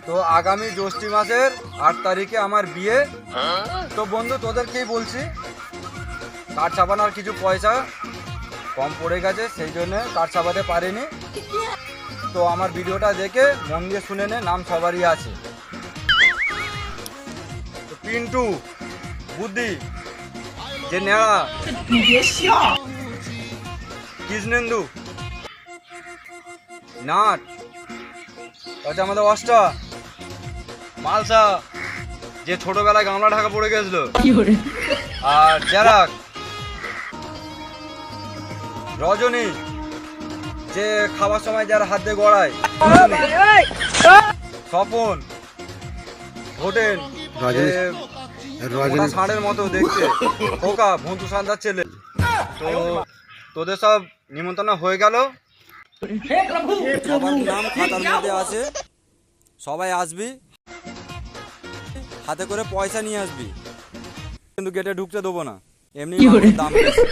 তো আগামী জ্যৈষ্ঠী মাসের 8 তারিখে আমার বিয়ে। তো বন্ধু তোদেরকেই বলছি, কাঠ চাপানোর কিছু পয়সা কম পড়ে গেছে, সেই জন্য কাঠ চাপাতে পারিনি। তো আমার ভিডিওটা দেখে মন দিয়ে শুনে নে, নাম সবারই আছে। তো পিন্টু, বুদ্ধি, যে নেড়া, কৃষ্ণেন্দু, নাট, আচ্ছা আমাদের অষ্টা, মালসা, যে ছোটবেলায় গামলা ঢাকা পড়ে গেছিল, আর জেরাক, রজনী, যে খাবার সময় যার হাত দিয়ে গড়ায়, স্বপন, হোটেন, ষাঁড়ের মতো দেখতে, খোকা, ভন্টু সান্দার ছেলে। তো তোদের সব নিমন্ত্রণ হয়ে গেল, সবার নাম খাতার মধ্যে আছে, সবাই আসবি, হাতে করে পয়সা নিয়ে আসবি, কিন্তু গেটে ঢুকতে দেবো না, এমনি দাম বেশি।